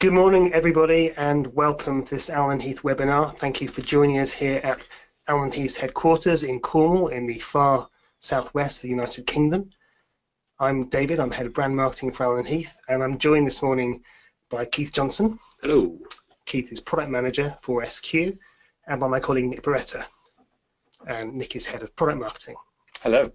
Good morning, everybody, and welcome to this Allen Heath webinar. Thank you for joining us here at Allen Heath's headquarters in Cornwall in the far southwest of the United Kingdom. I'm David, I'm Head of Brand Marketing for Allen Heath, and I'm joined this morning by Keith Johnson. Hello. Keith is Product Manager for SQ, and by my colleague Nick Beretta. And Nick is Head of Product Marketing. Hello.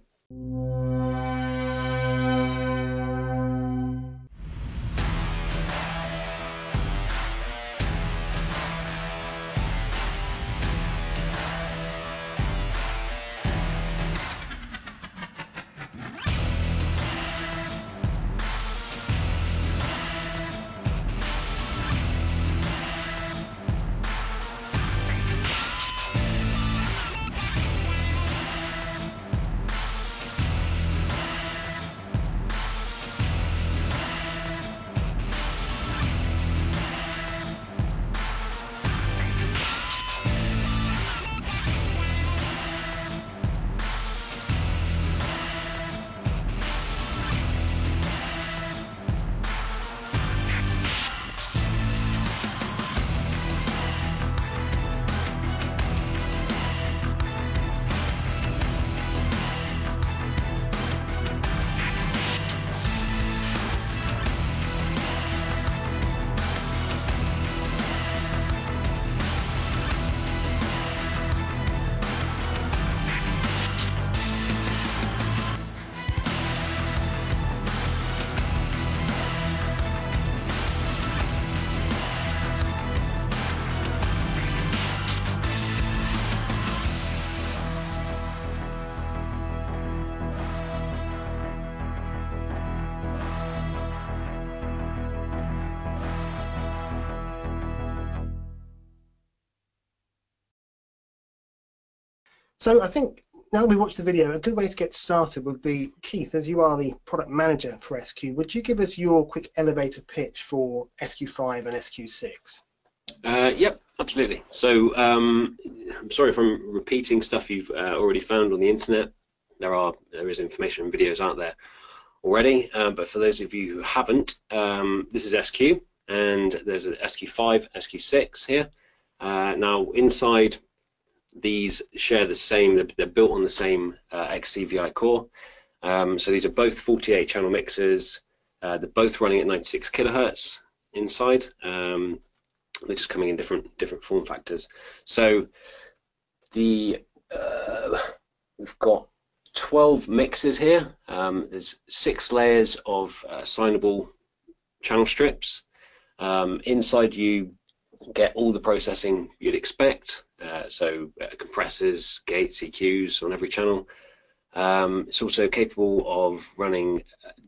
So I think now that we watched the video, a good way to get started would be, Keith, as you are the product manager for SQ, would you give us your quick elevator pitch for SQ5 and SQ6? Yep, absolutely. So I'm sorry if I'm repeating stuff you've already found on the internet. There is information and videos out there already, but for those of you who haven't, this is SQ, and there's an SQ5, SQ6 here. Now inside, these share the same, they're built on the same XCVI core. So these are both 48 channel mixers. They're both running at 96 kilohertz inside. They're just coming in different form factors. So we've got 12 mixers here. There's 6 layers of assignable channel strips. Inside you get all the processing you'd expect. Compressors, gates, EQs on every channel. It's also capable of running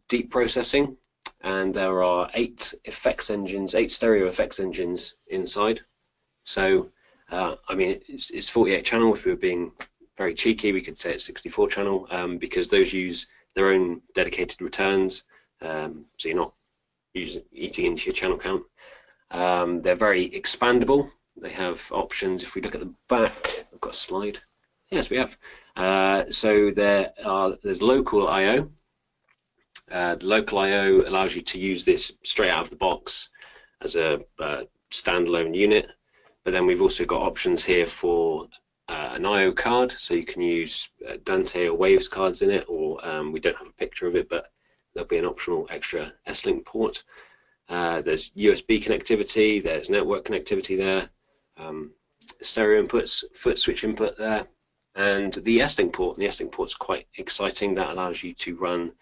deep processing, and there are 8 stereo effects engines inside. So I mean, it's 48 channel. If we were being very cheeky, we could say it's 64 channel, because those use their own dedicated returns, so you're not eating into your channel count. They're very expandable. They have options. If we look at the back, I've got a slide. Yes, we have. So there's local I/O. The local I/O allows you to use this straight out of the box as a standalone unit. But then we've also got options here for an I/O card, so you can use Dante or Waves cards in it, or we don't have a picture of it, but there'll be an optional extra S-Link port. There's USB connectivity, there's network connectivity there, stereo inputs, foot switch input there, and the S-Link port. And the S-Link port's quite exciting. That allows you to run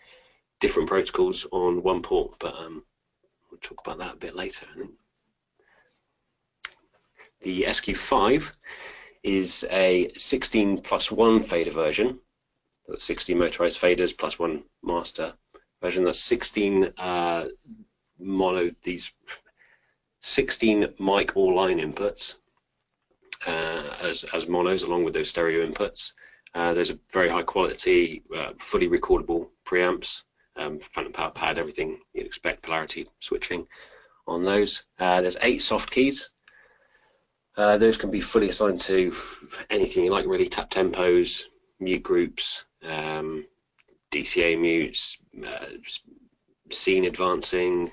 different protocols on one port, but we'll talk about that a bit later, I think. The SQ5 is a 16+1 fader version. That's 16 motorized faders plus 1 master version. That's 16 these 16 mic or line inputs as monos, along with those stereo inputs. There's a very high quality, fully recordable preamps, phantom power pad, everything you'd expect, polarity switching on those. There's 8 soft keys. Those can be fully assigned to anything you like, really. Tap tempos, mute groups, DCA mutes, scene advancing.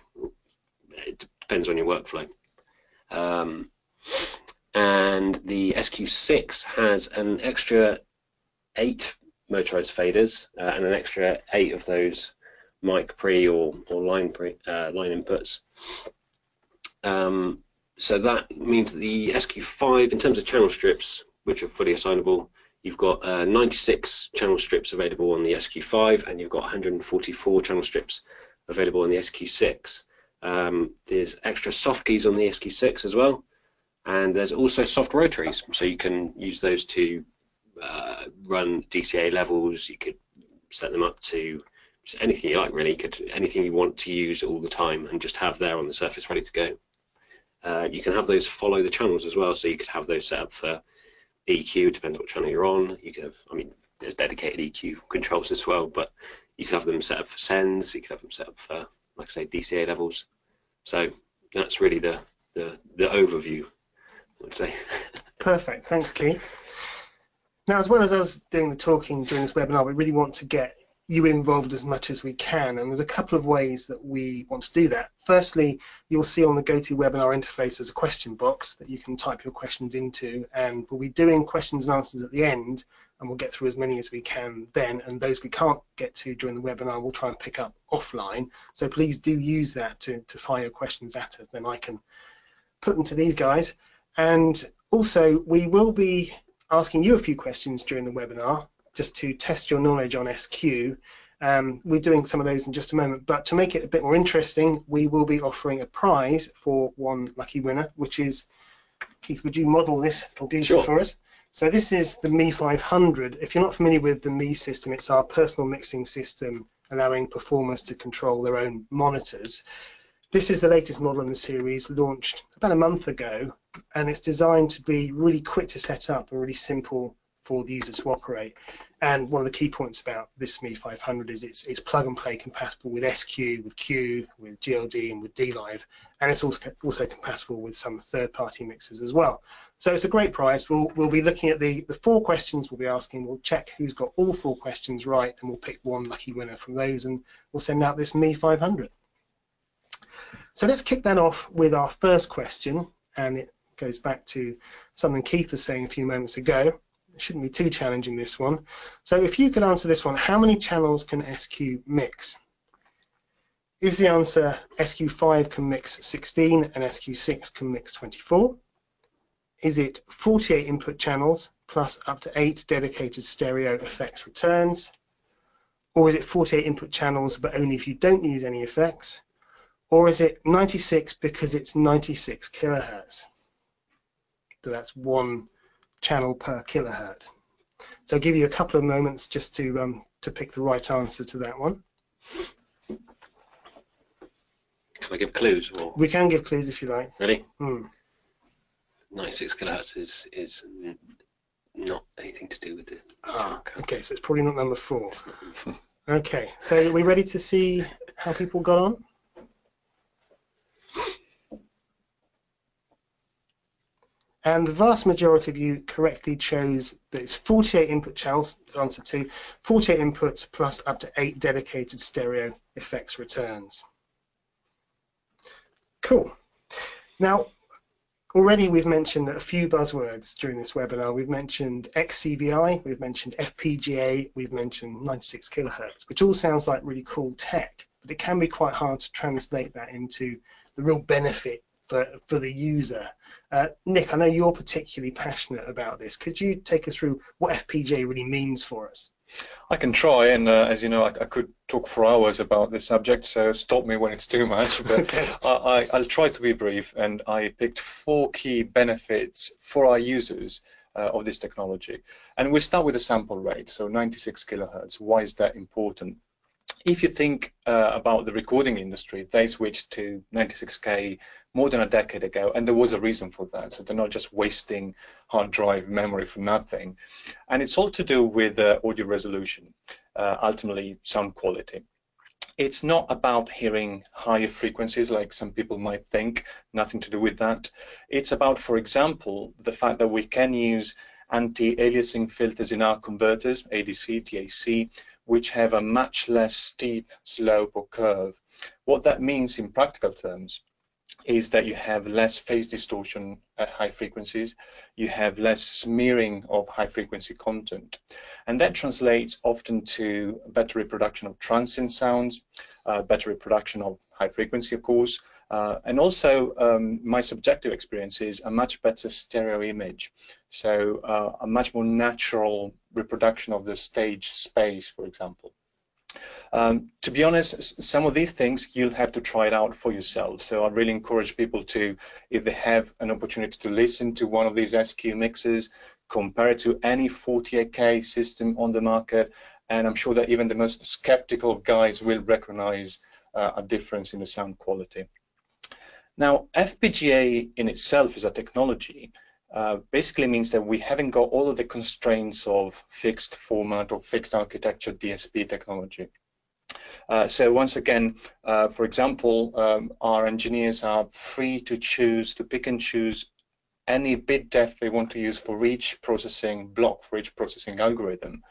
It depends on your workflow. And the SQ6 has an extra 8 motorized faders and an extra 8 of those mic pre or line inputs. So that means that the SQ5, in terms of channel strips, which are fully assignable, you've got 96 channel strips available on the SQ5, and you've got 144 channel strips available on the SQ6. There's extra soft keys on the SQ6 as well, and there's also soft rotaries, so you can use those to run DCA levels. You could set them up to anything you like, really. Anything you want to use all the time and just have there on the surface ready to go. You can have those follow the channels as well, so you could have those set up for EQ, it depends what channel you're on. You could have, I mean, there's dedicated EQ controls as well, but you could have them set up for sends, you could have them set up for, like I say, DCA levels. So that's really the overview, I would say. Perfect, thanks Keith. Now, as well as us doing the talking during this webinar, we really want to get you involved as much as we can, and there's a couple of ways that we want to do that. Firstly, you'll see on the GoToWebinar interface there's a question box that you can type your questions into, and we'll be doing questions and answers at the end, and we'll get through as many as we can then, and those we can't get to during the webinar we'll try and pick up offline. So please do use that to fire your questions at us, then I can put them to these guys. And also we will be asking you a few questions during the webinar, just to test your knowledge on SQ. We're doing some of those in just a moment, but to make it a bit more interesting, we will be offering a prize for one lucky winner, which is, Keith, would you model this little beauty for us? So this is the Me 500. If you're not familiar with the Me system, it's our personal mixing system allowing performers to control their own monitors. This is the latest model in the series, launched about a month ago, and it's designed to be really quick to set up and really simple for the user to operate. And one of the key points about this Me 500 is it's plug and play compatible with SQ, with Q, with GLD, and with DLive, and it's also compatible with some third-party mixers as well. So it's a great prize. We'll be looking at the 4 questions we'll be asking. We'll check who's got all 4 questions right, and we'll pick one lucky winner from those, and we'll send out this Me 500. So let's kick that off with our first question, and it goes back to something Keith was saying a few moments ago. It shouldn't be too challenging, this one. So if you could answer this one, how many channels can SQ mix? Is the answer SQ5 can mix 16 and SQ6 can mix 24? Is it 48 input channels plus up to 8 dedicated stereo effects returns? Or is it 48 input channels but only if you don't use any effects? Or is it 96 because it's 96 kilohertz? So that's 1 channel per kilohertz. So I'll give you a couple of moments just to pick the right answer to that one. Can I give clues? Or? We can give clues if you like. Really? 96 kilohertz is not anything to do with it. Okay, so it's probably not number 4. Okay, so are we ready to see how people got on? And the vast majority of you correctly chose that it's 48 input channels, to answer 2, 48 inputs plus up to 8 dedicated stereo effects returns. Cool. Now, already we've mentioned a few buzzwords during this webinar. We've mentioned XCVI, we've mentioned Fpga, we've mentioned 96 kilohertz, which all sounds like really cool tech, but it can be quite hard to translate that into the real benefit for the user. Nick, I know you're particularly passionate about this. Could you take us through what Fpga really means for us? I can try, and as you know, I could talk for hours about this subject, so stop me when it's too much. But Okay. I'll try to be brief, and I picked 4 key benefits for our users of this technology. And we'll start with the sample rate, so 96 kilohertz. Why is that important? If you think about the recording industry, they switched to 96K more than a decade ago, and there was a reason for that. So they're not just wasting hard drive memory for nothing. And it's all to do with audio resolution, ultimately sound quality. It's not about hearing higher frequencies like some people might think, nothing to do with that. It's about, for example, the fact that we can use anti-aliasing filters in our converters, ADC, DAC, which have a much less steep slope or curve. What that means in practical terms is that you have less phase distortion at high frequencies, you have less smearing of high frequency content. And that translates often to better reproduction of transient sounds, better reproduction of high frequency, of course, and also my subjective experience is a much better stereo image. So a much more natural reproduction of the stage space, for example. To be honest, some of these things you'll have to try it out for yourself. So I really encourage people to, if they have an opportunity to listen to one of these SQ mixers, compare it to any 48K system on the market, and I'm sure that even the most skeptical of guys will recognize a difference in the sound quality. Now, FPGA in itself as a technology basically means that we haven't got all of the constraints of fixed format or fixed architecture DSP technology. So once again, for example, our engineers are free to choose, to pick and choose any bit depth they want to use for each processing block, for each processing algorithm.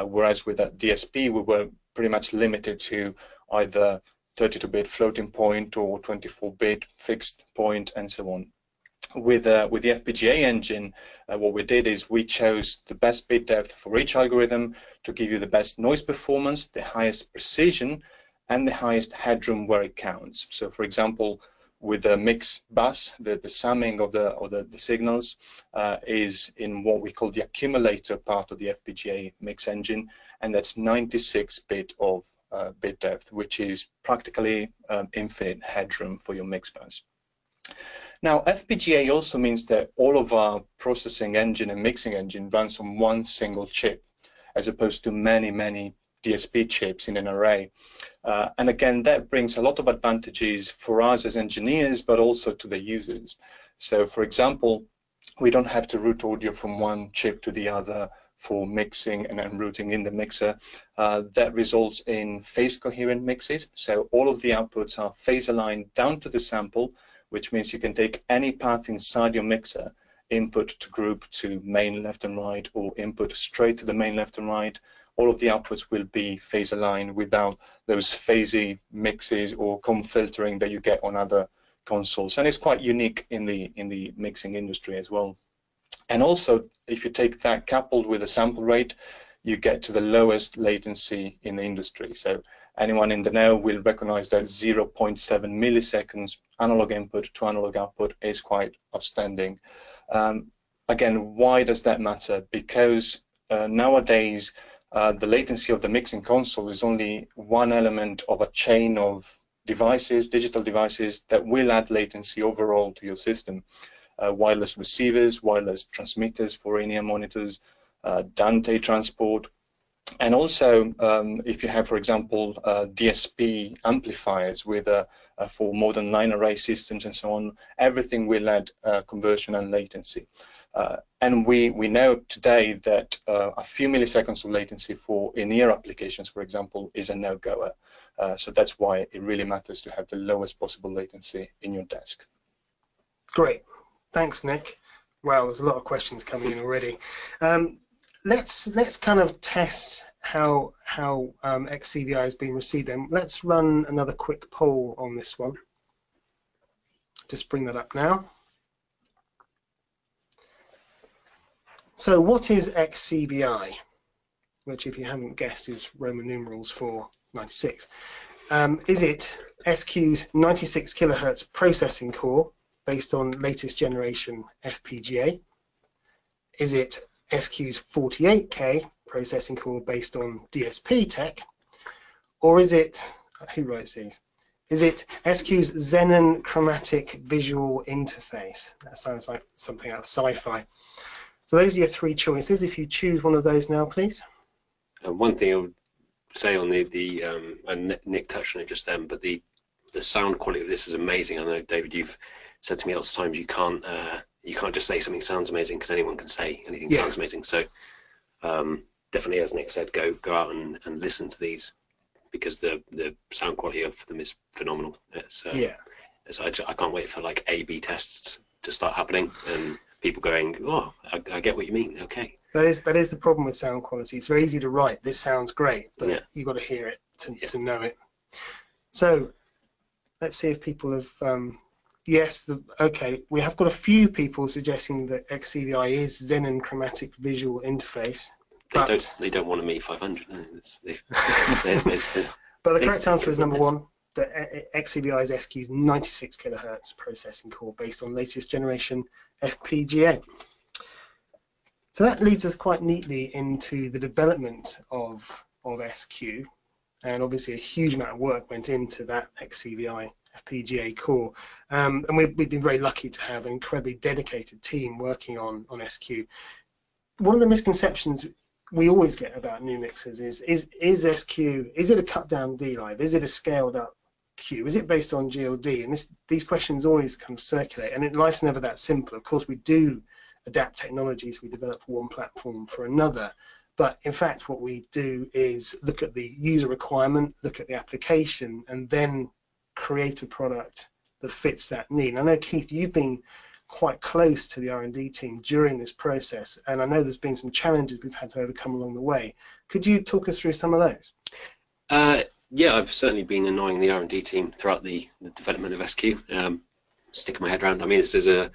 Whereas with that DSP, we were pretty much limited to either 32-bit floating point or 24-bit fixed point and so on. With the FPGA engine, what we did is we chose the best bit depth for each algorithm to give you the best noise performance, the highest precision, and the highest headroom where it counts. So, for example, with the mix bus, the summing of the signals is in what we call the accumulator part of the FPGA mix engine, and that's 96-bit of bit depth, which is practically infinite headroom for your mix bus. Now, FPGA also means that all of our processing engine and mixing engine runs on one single chip, as opposed to many, many DSP chips in an array. And again, that brings a lot of advantages for us as engineers, but also to the users. So, for example, we don't have to route audio from one chip to the other for mixing and then routing in the mixer. That results in phase coherent mixes. So all of the outputs are phase aligned down to the sample, which means you can take any path inside your mixer, input to group to main left and right, or input straight to the main left and right. All of the outputs will be phase aligned without those phasey mixes or comb filtering that you get on other consoles. And it's quite unique in the mixing industry as well. And also, if you take that coupled with a sample rate, you get to the lowest latency in the industry. So anyone in the know will recognize that 0.7 milliseconds analog input to analog output is quite outstanding. Again, why does that matter? Because nowadays, the latency of the mixing console is only one element of a chain of devices, digital devices, that will add latency overall to your system. Wireless receivers, wireless transmitters for in-ear monitors, Dante transport, and also if you have, for example, DSP amplifiers with for more than 9 array systems and so on, everything will add conversion and latency. And we know today that a few milliseconds of latency for in-ear applications, for example, is a no-goer. So that's why it really matters to have the lowest possible latency in your desk. Great. Thanks, Nick. Well, there's a lot of questions coming in already. Let's kind of test how XCVI has been received. Then let's run another quick poll on this one. Just bring that up now. So, what is XCVI? Which, if you haven't guessed, is Roman numerals for 96. Is it SQ's 96 kilohertz processing core based on latest generation FPGA? Is it SQ's 48K processing core based on DSP tech? Or is it, who writes these? Is it SQ's Xenon Chromatic visual interface? That sounds like something out of sci-fi. So those are your three choices. If you choose one of those now, please. One thing I would say on and Nick touched on it just then, but the sound quality of this is amazing. I know, David, you've said to me lots of times you can't just say something sounds amazing, because anyone can say anything sounds amazing. So definitely, as Nick said, go out and listen to these, because the sound quality of them is phenomenal. It's, so I can't wait for like A/B tests to start happening and people going, oh, I get what you mean. Okay. That is the problem with sound quality. It's very easy to write, this sounds great, but you've got to hear it to know it. So let's see if people have yes, okay, we have got a few people suggesting that XCVI is Xenon Chromatic Visual Interface. They don't want to meet 500. But the correct answer is number one, that XCVI's SQ is 96 kilohertz processing core based on latest generation Fpga. So that leads us quite neatly into the development of SQ, and obviously a huge amount of work went into that XCVI Fpga core, and we've been very lucky to have an incredibly dedicated team working on SQ. One of the misconceptions we always get about new mixers is SQ, is it a cut down D-Live, is it a scaled up Q, is it based on GLD? And these questions always kind of circulate, and life's never that simple. Of course, we do adapt technologies, we develop one platform for another, but in fact what we do is look at the user requirement, look at the application, and then create a product that fits that need. And I know, Keith, you've been quite close to the R&D team during this process, and I know there's been some challenges we've had to overcome along the way. Could you talk us through some of those? Yeah, I've certainly been annoying the R&D team throughout the development of SQ. Sticking my head around. I mean, there's a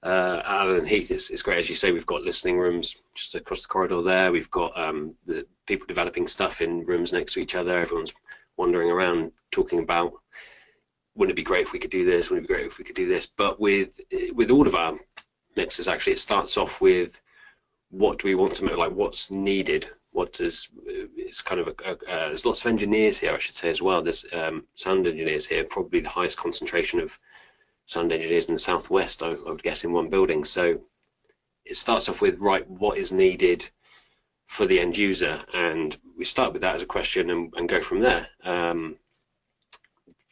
Allen Heath, it's great, as you say. We've got listening rooms just across the corridor there. We've got the people developing stuff in rooms next to each other. Everyone's wandering around talking about, wouldn't it be great if we could do this? Wouldn't it be great if we could do this? But with all of our mixers, actually, it starts off with what do we want to make, like what's needed. It's kind of there's lots of engineers here, I should say, as well. There's sound engineers here, probably the highest concentration of sound engineers in the southwest, I would guess, in one building. So it starts off with, right, what is needed for the end user, and we start with that as a question and go from there.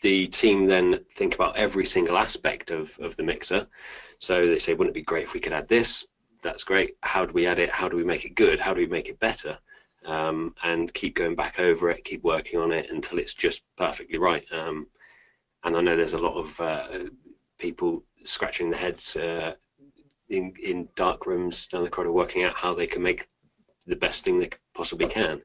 The team then think about every single aspect of the mixer. So they say, wouldn't it be great if we could add this? That's great. How do we add it? How do we make it good? How do we make it better? And keep going back over it, keep working on it until it's just perfectly right. And I know there's a lot of people scratching their heads in dark rooms down the corridor, working out how they can make the best thing they possibly can.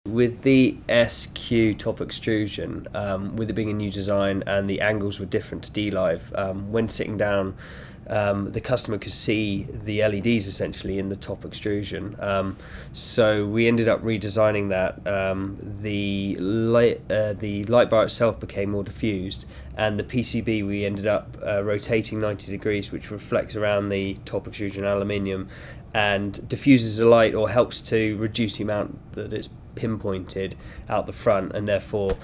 With the SQ top extrusion, with it being a new design and the angles were different to D-Live, when sitting down, the customer could see the LEDs essentially in the top extrusion. So we ended up redesigning that. The light bar itself became more diffused, and the PCB we ended up rotating 90 degrees, which reflects around the top extrusion aluminium and diffuses the light, or helps to reduce the amount that it's pinpointed out the front, and therefore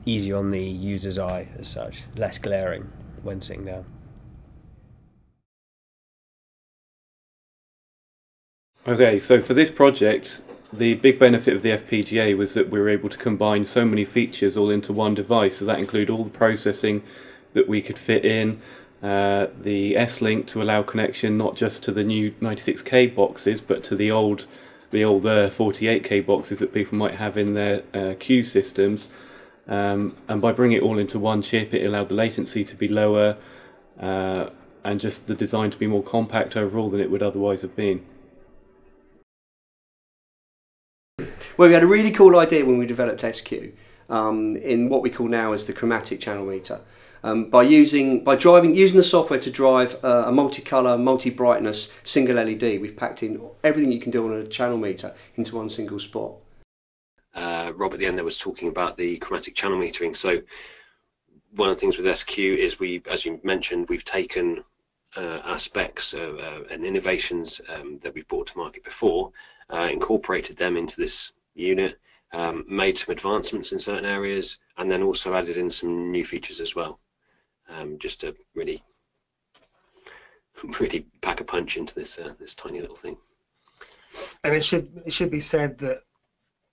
easy on the user's eye as such, less glaring when sitting down. Okay, so for this project, the big benefit of the FPGA was that we were able to combine so many features all into one device. So that included all the processing that we could fit in, the S-Link to allow connection not just to the new 96K boxes, but to the older 48K boxes that people might have in their Q systems. And by bringing it all into one chip, it allowed the latency to be lower and just the design to be more compact overall than it would otherwise have been. Well, we had a really cool idea when we developed SQ in what we call now as the Chromatic channel meter. By using the software to drive a multicolour, multi-brightness single LED, we've packed in everything you can do on a channel meter into one single spot. Rob at the end there was talking about the chromatic channel metering. So one of the things with SQ is as you mentioned, we've taken aspects and innovations that we've brought to market before, incorporated them into this unit, made some advancements in certain areas, and then also added in some new features as well, just to really pack a punch into this this tiny little thing. And it should be said that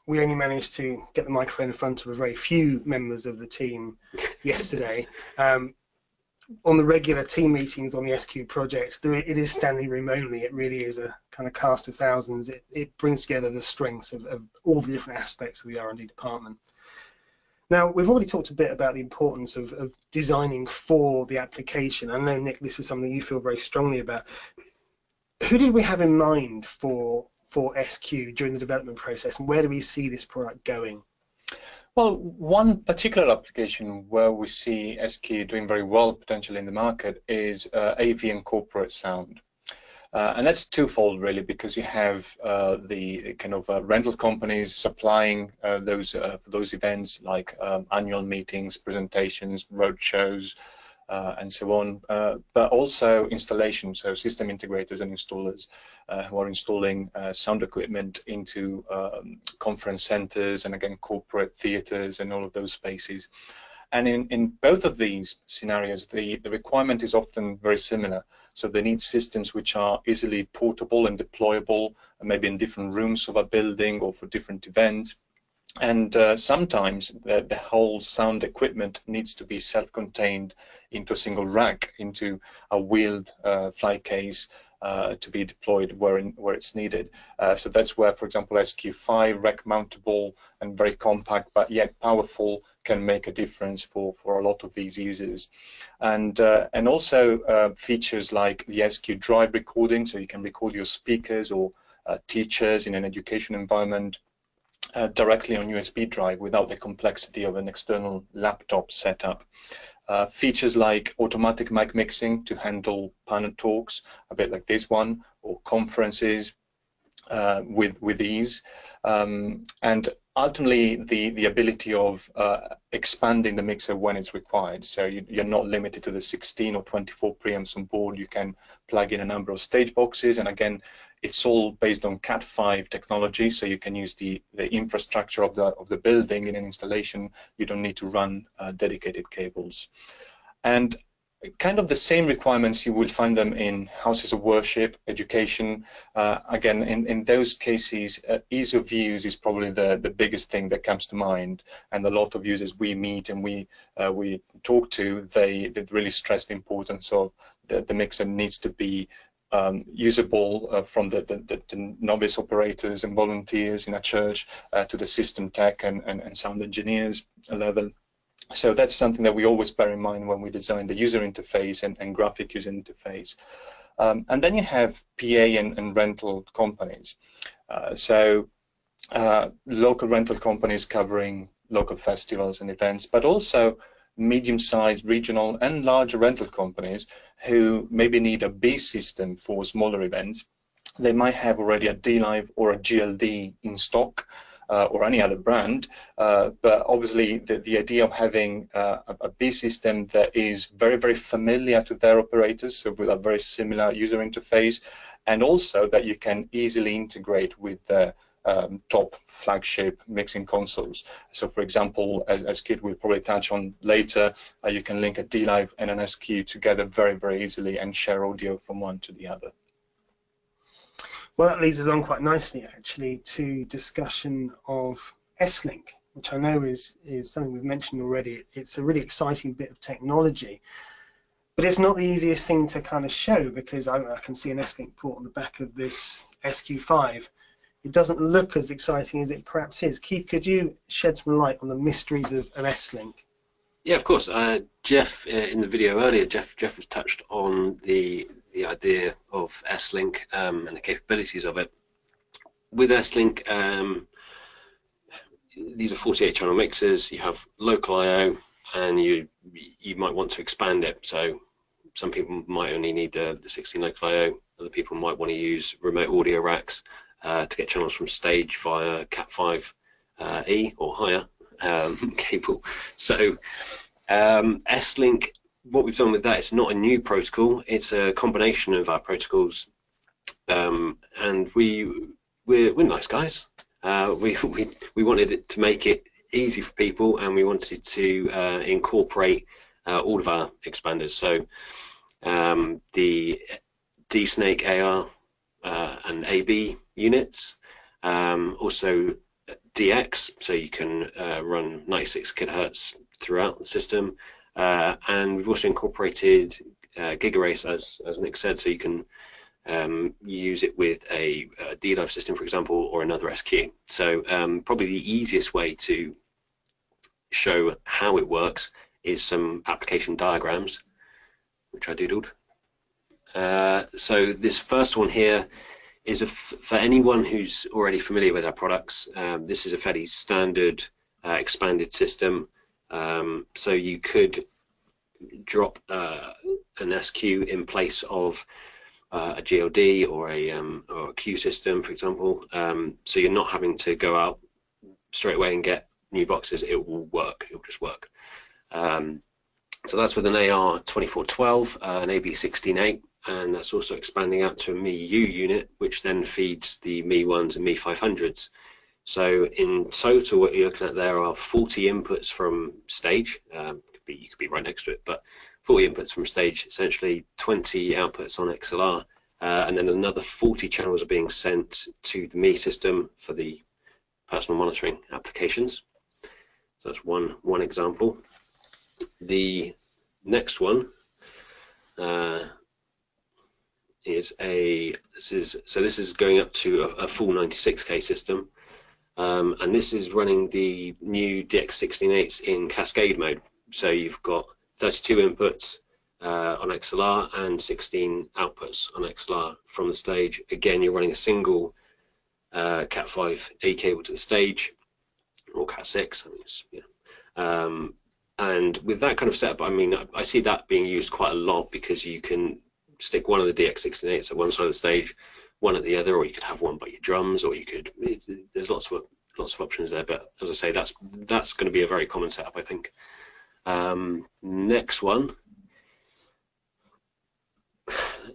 we only managed to get the microphone in front of a very few members of the team yesterday. On the regular team meetings on the SQ project, it is standing room only. It really is a kind of cast of thousands. It brings together the strengths of all the different aspects of the R&D department. Now, we've already talked a bit about the importance of designing for the application. I know, Nick, this is something you feel very strongly about. Who did we have in mind for SQ during the development process, and where do we see this product going? Well, one particular application where we see SQ doing very well potentially in the market is AV and corporate sound. And that's twofold really, because you have the kind of rental companies supplying for those events like annual meetings, presentations, road shows, and so on, but also installation, so system integrators and installers who are installing sound equipment into conference centers and again corporate theaters and all of those spaces. And in both of these scenarios, the requirement is often very similar. So they need systems which are easily portable and deployable, maybe in different rooms of a building or for different events. And sometimes the whole sound equipment needs to be self-contained into a single rack, into a wheeled fly case to be deployed where it's needed. So that's where, for example, SQ5, rack mountable and very compact, but yet powerful, can make a difference for a lot of these users. And also features like the SQ drive recording, so you can record your speakers or teachers in an education environment directly on USB drive without the complexity of an external laptop setup. Features like automatic mic mixing to handle panel talks, a bit like this one, or conferences with ease, and ultimately the ability of expanding the mixer when it's required. So you're not limited to the 16 or 24 preamps on board. You can plug in a number of stage boxes, and again, it's all based on Cat5 technology, so you can use the infrastructure of the building in an installation. You don't need to run dedicated cables. And kind of the same requirements, you will find them in houses of worship, education. Again, in those cases, ease of use is probably the biggest thing that comes to mind. And a lot of users we meet and we talk to, they really stress the importance of the mixer needs to be usable from the novice operators and volunteers in a church to the system tech and sound engineers level. So that's something that we always bear in mind when we design the user interface and graphic user interface. And then you have PA and rental companies. Local rental companies covering local festivals and events, but also medium-sized regional and larger rental companies who maybe need a B system for smaller events. They might have already a D-Live or a GLD in stock, or any other brand, but obviously the idea of having a B system that is very, very familiar to their operators, so with a very similar user interface, and also that you can easily integrate with the top flagship mixing consoles. So for example, as Keith will probably touch on later, you can link a D-Live and an SQ together very, very easily and share audio from one to the other. Well, that leads us on quite nicely, actually, to discussion of S-Link, which I know is something we've mentioned already. It's a really exciting bit of technology, but it's not the easiest thing to kind of show, because I can see an S-Link port on the back of this SQ5. It doesn't look as exciting as it perhaps is. Keith, could you shed some light on the mysteries of S-Link? Yeah, of course. Jeff, in the video earlier, Jeff has touched on the idea of S-Link and the capabilities of it. With S-Link, these are 48-channel mixers. You have local I/O, and you might want to expand it. So some people might only need the 16 local I/O. Other people might want to use remote audio racks to get channels from stage via Cat5e or higher cable. So S-Link, what we've done with that, it's not a new protocol, it's a combination of our protocols, and we're nice guys. We wanted it to make it easy for people, and we wanted to incorporate all of our expanders. So the D-Snake AR and AB units, also DX, so you can run 96 kilohertz throughout the system. And we've also incorporated GigaRace, as Nick said, so you can use it with a D-Live system, for example, or another SQ. So probably the easiest way to show how it works is some application diagrams, which I doodled. So this first one here is for anyone who's already familiar with our products. This is a fairly standard expanded system. So you could drop an SQ in place of a GLD or a Q system, for example. So you're not having to go out straight away and get new boxes. It will work. It will just work. So that's with an AR2412, an AB168, and that's also expanding out to a ME-U unit, which then feeds the ME-1s and ME-500s. So in total, what you're looking at there are 40 inputs from stage. You could be right next to it, but 40 inputs from stage, essentially 20 outputs on XLR, and then another 40 channels are being sent to the ME system for the personal monitoring applications. So that's one example. The next one this is going up to a full 96K system, and this is running the new DX168s in cascade mode. So you've got 32 inputs on XLR and 16 outputs on XLR from the stage. Again, you're running a single Cat5 A cable to the stage, or Cat6. I mean, it's, yeah. And with that kind of setup, I mean, I see that being used quite a lot, because you can stick one of the DX168s at one side of the stage, one at the other, or you could have one by your drums, or you could. There's lots of options there. But as I say, that's going to be a very common setup, I think. Next one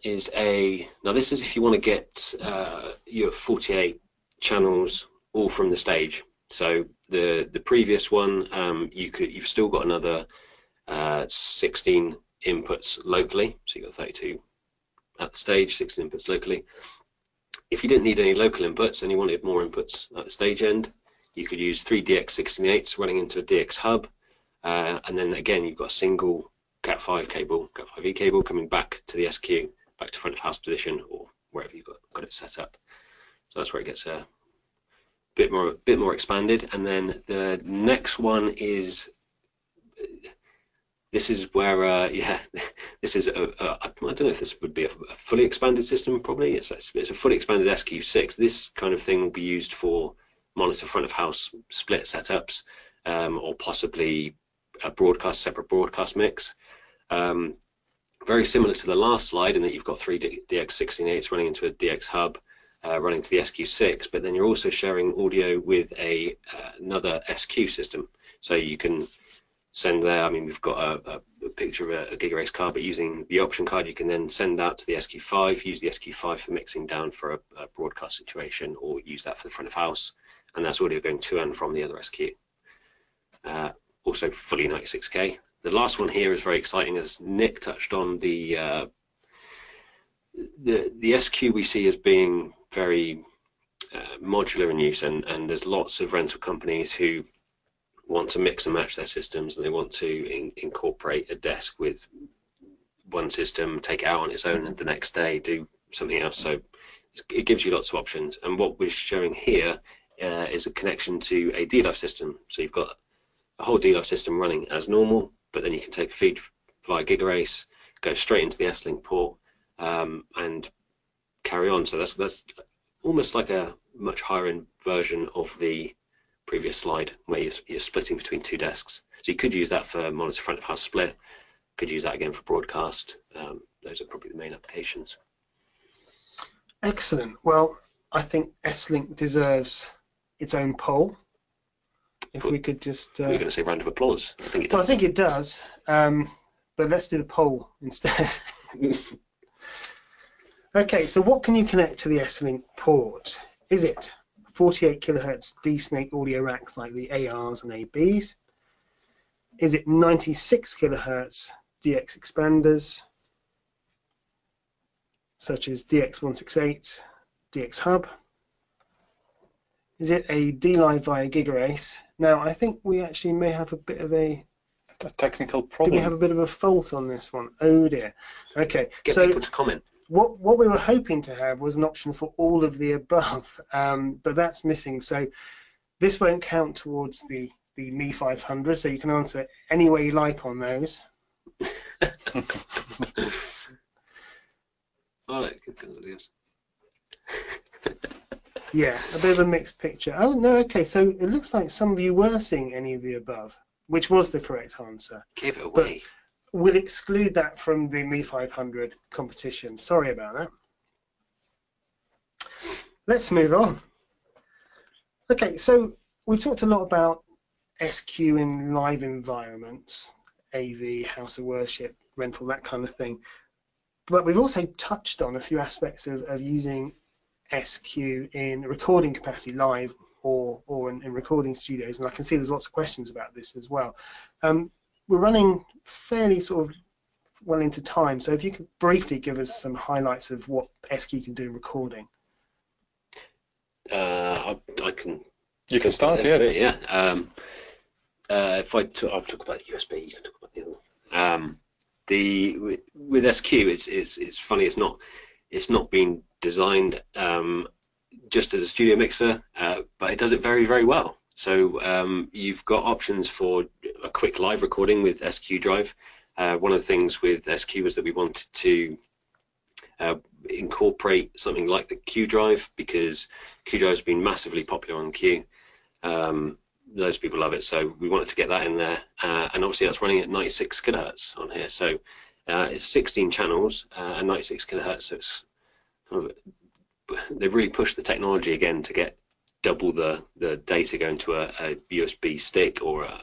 is now this is if you want to get your 48 channels all from the stage. So the previous one, you've still got another 16 inputs locally. So you've got 32 at the stage, 16 inputs locally. If you didn't need any local inputs and you wanted more inputs at the stage end, you could use 3 DX168s running into a DX hub, and then again you've got a single Cat5 cable, Cat5e cable coming back to the SQ, back to front of house position, or wherever you've got it set up. So that's where it gets a bit more expanded. And then the next one is, this is where this is I don't know if this would be a fully expanded system. Probably it's a fully expanded SQ6. This kind of thing will be used for monitor front of house split setups, or possibly a separate broadcast mix. Very similar to the last slide in that you've got 3 DX168s running into a DX hub, running to the SQ6, but then you're also sharing audio with another SQ system. So you can send there, I mean, we've got a picture of a GigaRace card, but using the option card, you can then send out to the SQ5, use the SQ5 for mixing down for a broadcast situation, or use that for the front of house, and that's audio going to and from the other SQ. Also fully 96K. The last one here is very exciting, as Nick touched on. The SQ we see as being very modular in use, and there's lots of rental companies who want to mix and match their systems, and they want to incorporate a desk with one system, take it out on its own, and the next day do something else. So it gives you lots of options. And what we're showing here is a connection to a DLive system. So you've got a whole DLive system running as normal, but then you can take a feed via GigaRace, go straight into the S-Link port, and carry on. So that's almost like a much higher end version of the previous slide, where you're splitting between 2 desks. So you could use that for monitor front of house split, could use that again for broadcast. Those are probably the main applications. Excellent. Well, I think S-Link deserves its own poll. If we could just... We're going to say round of applause. I think it does. Well, I think it does, but let's do the poll instead. Okay, so what can you connect to the S-Link port? Is it 48 kilohertz D-Snake audio racks like the ARs and ABs? Is it 96 kilohertz DX expanders, such as DX168, DX Hub? Is it a DLive via GigaRace? Now, I think we actually may have a bit of a technical problem. Do we have a bit of a fault on this one? Oh dear. Okay. Get people to comment. What we were hoping to have was an option for all of the above, but that's missing. So this won't count towards the Me 500, so you can answer any way you like on those. Yeah, a bit of a mixed picture. Oh, no, okay, so it looks like some of you were seeing any of the above, which was the correct answer. Give it But away. we'll exclude that from the Me 500 competition. Sorry about that. Let's move on. Okay, so we've talked a lot about SQ in live environments, AV, house of worship, rental, that kind of thing. But we've also touched on a few aspects of using SQ in recording capacity live or in recording studios, and I can see there's lots of questions about this as well. We're running fairly sort of well into time, so if you could briefly give us some highlights of what SQ can do in recording. I can. You can start, yeah. Yeah. I'll talk about USB. You can talk about the other one. With SQ, it's funny. It's not been designed just as a studio mixer, but it does it very, very well. So you've got options for a quick live recording with SQ Drive. One of the things with SQ was that we wanted to incorporate something like the Q Drive, because Q Drive has been massively popular on Q. Loads of people love it, so we wanted to get that in there. And obviously that's running at 96 kilohertz on here. So it's 16 channels and 96 kilohertz. So it's kind of, they've really pushed the technology again to get double the data going to a USB stick or a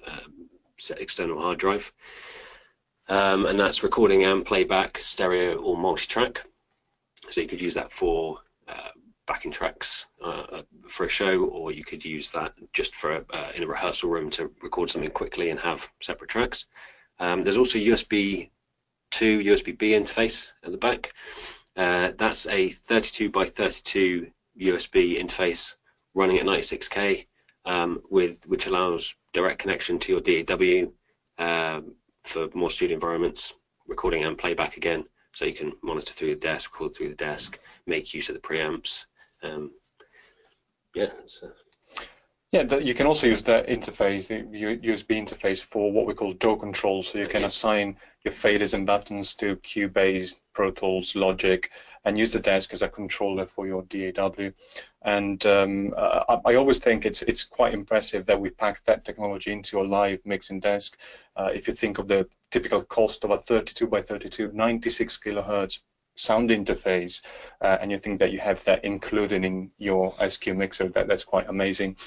external hard drive. And that's recording and playback, stereo or multi-track. So you could use that for backing tracks for a show, or you could use that just for in a rehearsal room to record something quickly and have separate tracks. There's also USB to USB-B interface at the back. That's a 32 by 32 USB interface running at 96K, which allows direct connection to your DAW for more studio environments, recording and playback again. So you can monitor through the desk, record through the desk, make use of the preamps. Yeah, you can also use that interface, the USB interface, for what we call DAW control. So you can assign your faders and buttons to Cubase, Pro Tools, Logic, and use the desk as a controller for your DAW. And I always think it's quite impressive that we packed that technology into a live mixing desk. If you think of the typical cost of a 32 by 32, 96 kilohertz sound interface, and you think that you have that included in your SQ mixer, that's quite amazing.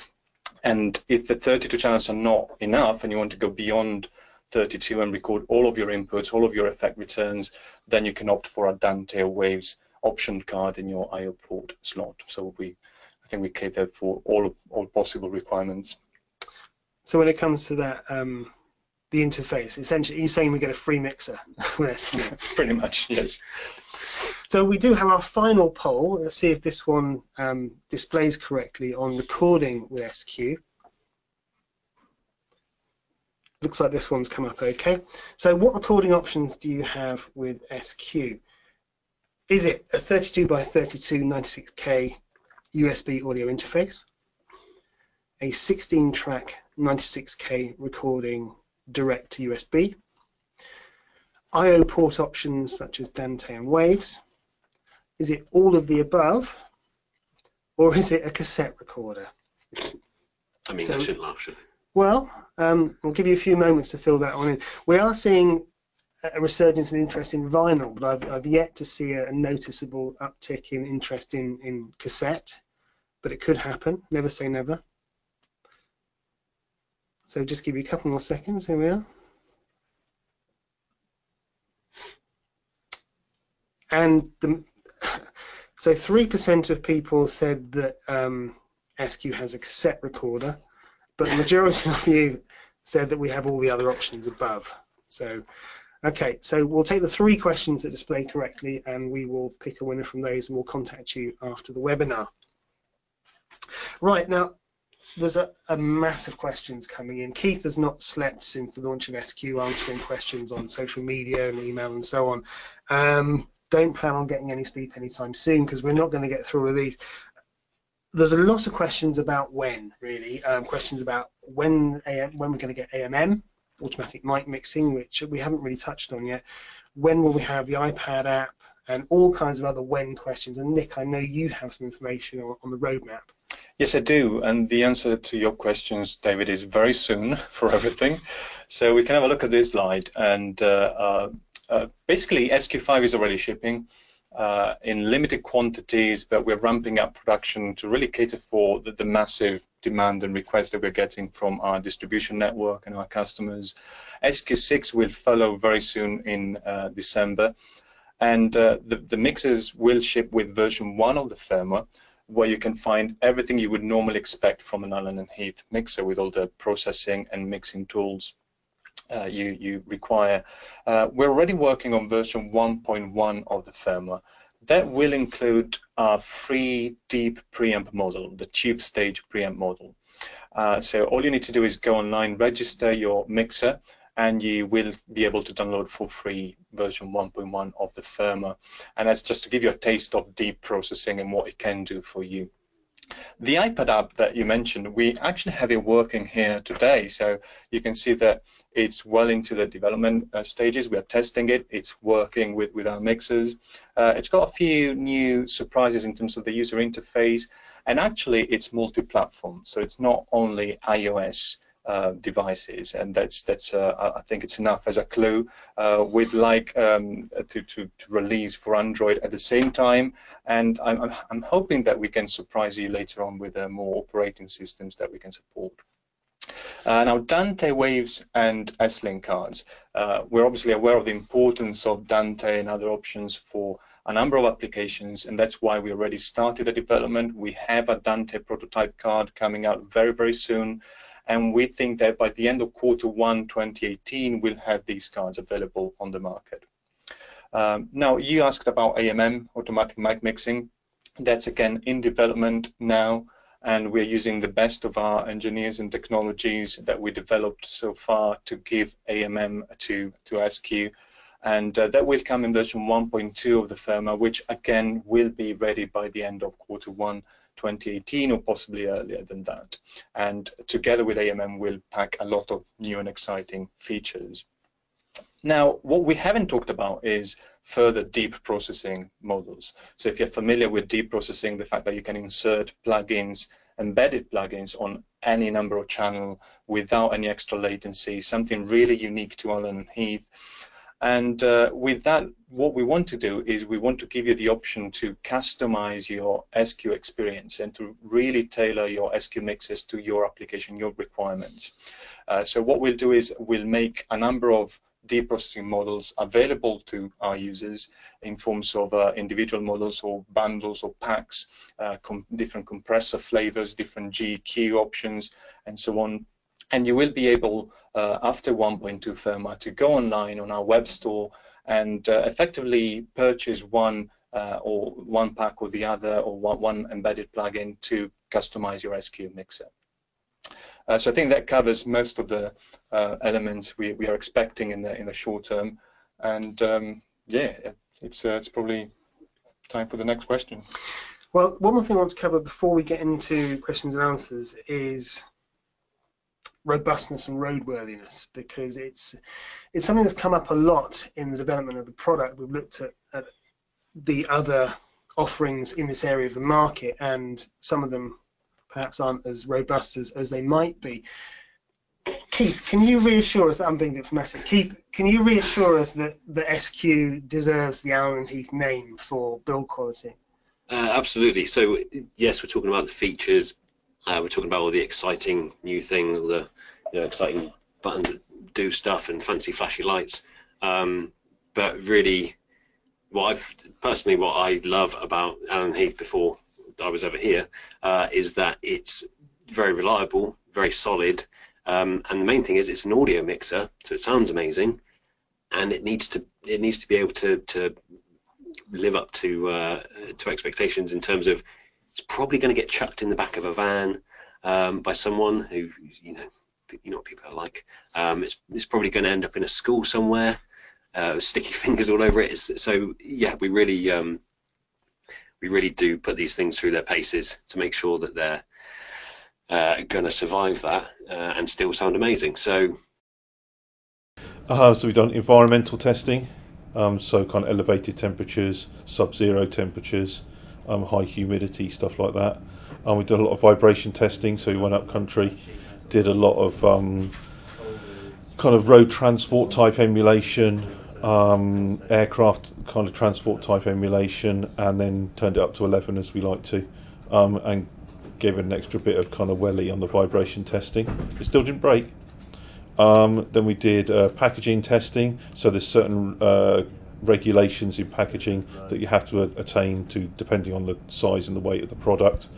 And if the 32 channels are not enough and you want to go beyond 32 and record all of your inputs, all of your effect returns, then you can opt for a Dante Waves option card in your I/O port slot. So I think we catered for all possible requirements. So when it comes to that, the interface, essentially, you're saying we get a free mixer with SQ. Pretty much, yes. So we do have our final poll. Let's see if this one displays correctly on recording with SQ. Looks like this one's come up okay. So what recording options do you have with SQ? Is it a 32 by 32 96K USB audio interface, a 16-track 96K recording direct to USB, I/O port options such as Dante and Waves? Is it all of the above, or is it a cassette recorder? I mean, I shouldn't laugh, should I? Well, we'll give you a few moments to fill that one in. We are seeing a resurgence in interest in vinyl, but I've yet to see a noticeable uptick in interest in cassette, but it could happen. Never say never. So just give you a couple more seconds. Here we are. And so 3% of people said that SQ has a cassette recorder, but the majority of you said that we have all the other options above. So, okay, so we'll take the 3 questions that display correctly, and we will pick a winner from those, and we'll contact you after the webinar. Right, now, there's a massive questions coming in. Keith has not slept since the launch of SQ, answering questions on social media and email and so on. Don't plan on getting any sleep anytime soon, because we're not going to get through all of these. There's a lot of questions about when, really. Questions about when we're going to get AMM, automatic mic mixing, which we haven't really touched on yet. When will we have the Ipod app? and all kinds of other when questions. And Nick, I know you have some information on the roadmap. Yes, I do. And the answer to your questions, David, is very soon for everything. So we can have a look at this slide. And basically, SQ5 is already shipping in limited quantities, but we're ramping up production to really cater for the massive demand and requests that we're getting from our distribution network and our customers. SQ6 will follow very soon in December. And the mixers will ship with version 1 of the firmware, where you can find everything you would normally expect from an Allen Heath mixer with all the processing and mixing tools you require. We're already working on version 1.1 of the firmware. That will include our free deep preamp model, the tube stage preamp model. So all you need to do is go online, register your mixer, and you will be able to download for free version 1.1 of the firmware. And that's just to give you a taste of deep processing and what it can do for you. The Ipod app that you mentioned, we actually have it working here today. So you can see that it's well into the development stages. We are testing it. It's working with our mixers. It's got a few new surprises in terms of the user interface. And actually, it's multi-platform. So it's not only iOS devices, and that's I think it's enough as a clue. We'd like to release for Android at the same time, and I'm hoping that we can surprise you later on with more operating systems that we can support. Now, Dante Waves and S-Link cards. We're obviously aware of the importance of Dante and other options for a number of applications, and that's why we already started the development. We have a Dante prototype card coming out very, very soon. And we think that by the end of Q1 2018, we'll have these cards available on the market. Now, you asked about AMM, automatic mic mixing. That's again in development now, and we're using the best of our engineers and technologies that we developed so far to give AMM to SQ. And that will come in version 1.2 of the firmware, which again will be ready by the end of Q1 2018 or possibly earlier than that. And together with AMM, we'll pack a lot of new and exciting features. Now, what we haven't talked about is further deep processing models. So if you're familiar with deep processing, the fact that you can insert plugins, embedded plugins on any number of channels without any extra latency, something really unique to Allen Heath. And with that, what we want to do is we want to give you the option to customize your SQ experience and to really tailor your SQ mixes to your application, your requirements. So what we'll do is we'll make a number of deep processing models available to our users in forms of individual models or bundles or packs, different compressor flavors, different GEQ options, and so on. And you will be able, after 1.2 firmware, to go online on our web store and effectively purchase one pack or the other, or one embedded plugin to customize your SQ mixer. So I think that covers most of the elements we are expecting in the short term. And yeah, it's probably time for the next question. Well, one more thing I want to cover before we get into questions and answers is robustness and roadworthiness, because it's something that's come up a lot in the development of the product. We've looked at the other offerings in this area of the market, and some of them perhaps aren't as robust as they might be. Keith, can you reassure us that I'm being diplomatic? Keith, can you reassure us that the SQ deserves the Allen Heath name for build quality? Absolutely. So yes, we're talking about the features. We're talking about all the exciting new things, all the exciting buttons that do stuff and fancy flashy lights. But really, what I love about Allen Heath before I was ever here is that it's very reliable, very solid, and the main thing is it's an audio mixer, so it sounds amazing, and it needs to be able to live up to expectations in terms of it's probably going to get chucked in the back of a van by someone who, you know what people are like. It's probably going to end up in a school somewhere, with sticky fingers all over it. So yeah, we really do put these things through their paces to make sure that they're going to survive that and still sound amazing. So so we've done environmental testing. so kind of elevated temperatures, sub-zero temperatures, high humidity, stuff like that. We did a lot of vibration testing, so we went up country, did a lot of kind of road transport type emulation, aircraft kind of transport type emulation, and then turned it up to 11 as we like to, and gave it an extra bit of kind of welly on the vibration testing. It still didn't break. Then we did packaging testing, so there's certain regulations in packaging that you have to attain to, depending on the size and the weight of the product.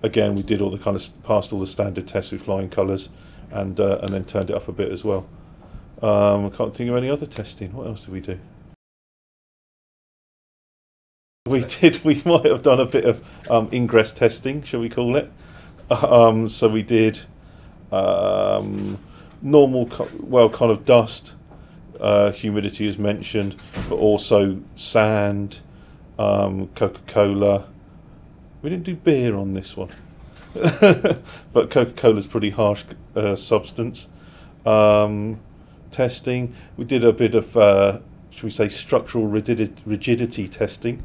Again, we did all the kind of passed all the standard tests with flying colours, and then turned it up a bit as well. I can't think of any other testing. What else did we do? We might have done a bit of ingress testing, shall we call it? So we did normal, well, kind of dust, humidity as mentioned, but also sand, Coca-Cola. We didn't do beer on this one, but Coca-Cola's pretty harsh substance. Testing. We did a bit of, should we say, structural rigidity testing,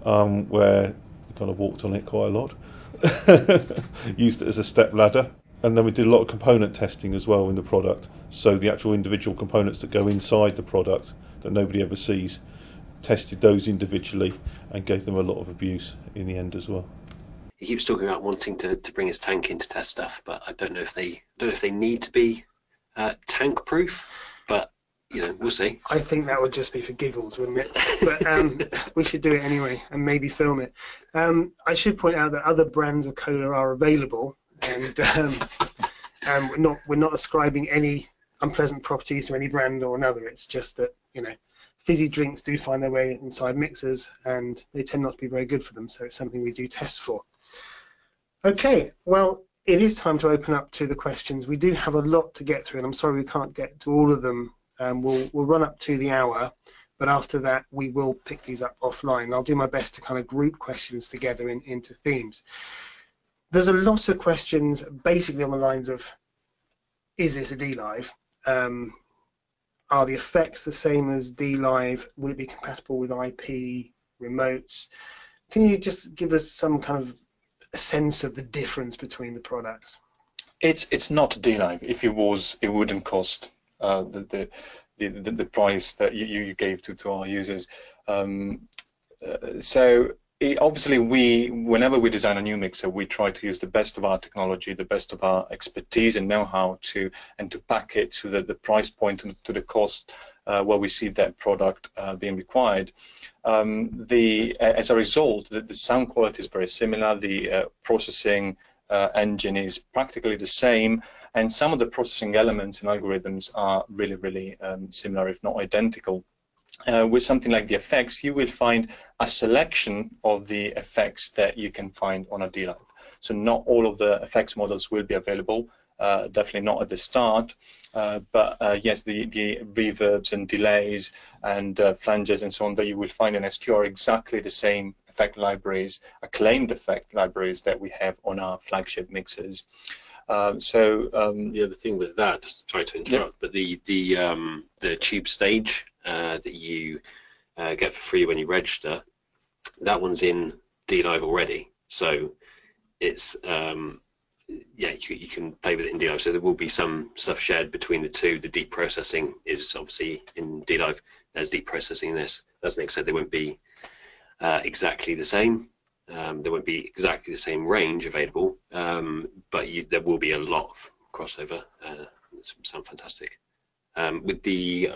where we kind of walked on it quite a lot. Used it as a step ladder. And then we did a lot of component testing as well in the product. So the actual individual components that go inside the product that nobody ever sees, tested those individually and gave them a lot of abuse in the end as well. He keeps talking about wanting to bring his tank in to test stuff, but I don't know if they need to be tank proof, but you know, we'll see. I think that would just be for giggles, wouldn't it? But we should do it anyway and maybe film it. I should point out that other brands of cola are available, and we're not ascribing any unpleasant properties to any brand or another. It's just that, you know, fizzy drinks do find their way inside mixers, and they tend not to be very good for them. So it's something we do test for. Okay, well, it is time to open up to the questions. We do have a lot to get through, and I'm sorry we can't get to all of them. We'll run up to the hour, but after that we will pick these up offline. I'll do my best to kind of group questions together into themes. There's a lot of questions basically on the lines of, is this a D-Live? Are the effects the same as D-Live? Will it be compatible with IP remotes? Can you just give us some kind of a sense of the difference between the products? It's not D-Live. If it was, it wouldn't cost the price that you gave to our users. Obviously, whenever we design a new mixer, we try to use the best of our technology, the best of our expertise and know-how to pack it to the price point and to the cost where we see that product being required. As a result, the sound quality is very similar. The processing engine is practically the same, and some of the processing elements and algorithms are really similar, if not identical. With something like the effects, you will find a selection of the effects that you can find on a D-Live. So not all of the effects models will be available, definitely not at the start, but yes, the reverbs and delays and flanges and so on that you will find in SQ are exactly the same effect libraries, acclaimed effect libraries that we have on our flagship mixers. The other thing with that, sorry to interrupt, but the tube stage that you get for free when you register, that one's in D-Live already. So it's yeah, you can play with it in D-Live. So there will be some stuff shared between the two. The deep processing is obviously in D-Live. There's deep processing in this. As Nick said, they won't be exactly the same. There won't be exactly the same range available, but there will be a lot of crossover. It's sound fantastic. With the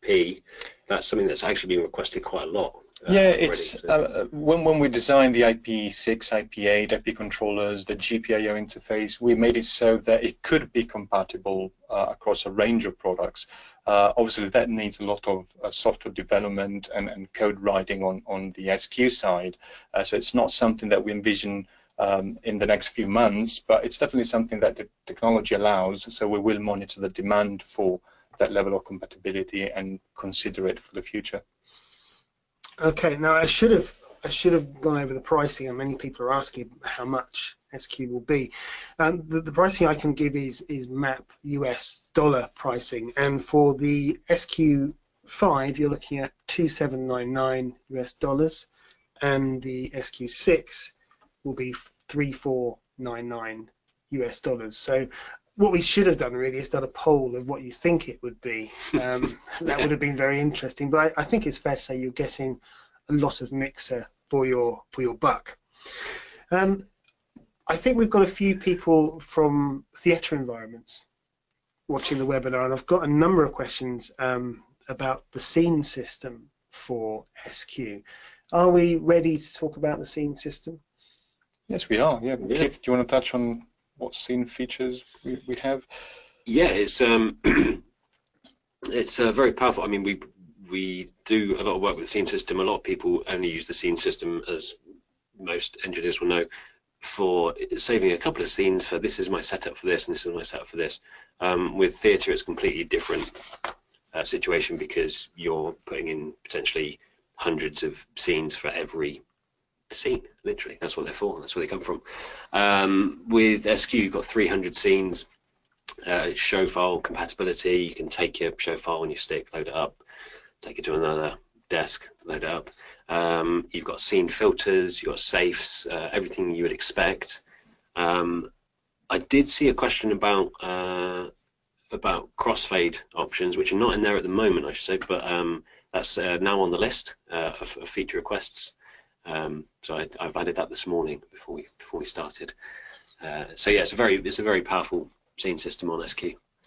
IP, that's something that's actually been requested quite a lot. Yeah, it's when we designed the IP6, IP8, IP controllers, the GPIO interface, we made it so that it could be compatible across a range of products. Obviously, that needs a lot of software development and code writing on the SQ side. So it's not something that we envision in the next few months, but it's definitely something that the technology allows. So we will monitor the demand for that level of compatibility and consider it for the future. Okay, now I should have gone over the pricing, and many people are asking how much SQ will be. The pricing I can give is MAP US dollar pricing, and for the SQ SQ5, you're looking at $2,799 and the SQ6 will be $3,499. So what we should have done really is done a poll of what you think it would be. That would have been very interesting. But I think it's fair to say you're getting a lot of mixer for your buck. I think we've got a few people from theatre environments watching the webinar, and I've got a number of questions about the scene system for SQ. Are we ready to talk about the scene system? Yes, we are. Yeah. Keith, do you want to touch on what scene features we have? Yeah, it's it's very powerful. I mean, we do a lot of work with the scene system. A lot of people only use the scene system, as most engineers will know, for saving a couple of scenes. For this is my setup for this, and this is my setup for this. With theatre, it's a completely different situation, because you're putting in potentially hundreds of scenes for every scene. Literally, that's what they're for. That's where they come from. With SQ, you've got 300 scenes. Show file compatibility. You can take your show file on your stick, load it up, take it to another desk, load it up. You've got scene filters, you've got safes, everything you would expect. I did see a question about crossfade options, which are not in there at the moment, I should say, but that's now on the list of feature requests. So I've added that this morning before we started. So yeah, it's a very powerful scene system on SQ.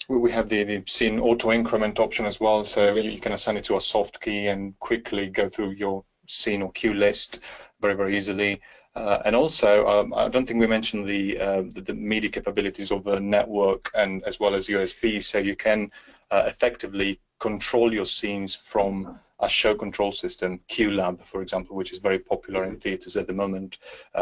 We have the scene auto increment option as well, so you can assign it to a soft key and quickly go through your scene or queue list very easily. And also, I don't think we mentioned the media capabilities of the network, and as well as USB, so you can effectively control your scenes from a show control system, QLab, for example, which is very popular in theatres at the moment.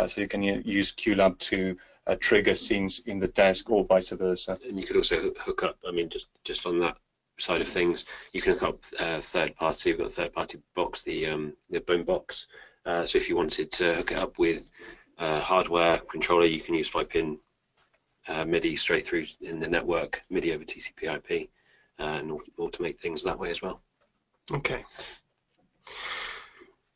So you can use QLab to trigger scenes in the desk, or vice versa. And you could also hook up, I mean, just on that side of things, you can hook up third party. We've got a third party box, the Boom box. So if you wanted to hook it up with hardware controller, you can use 5-pin MIDI straight through in the network, MIDI over TCP/IP, and automate things that way as well. Okay.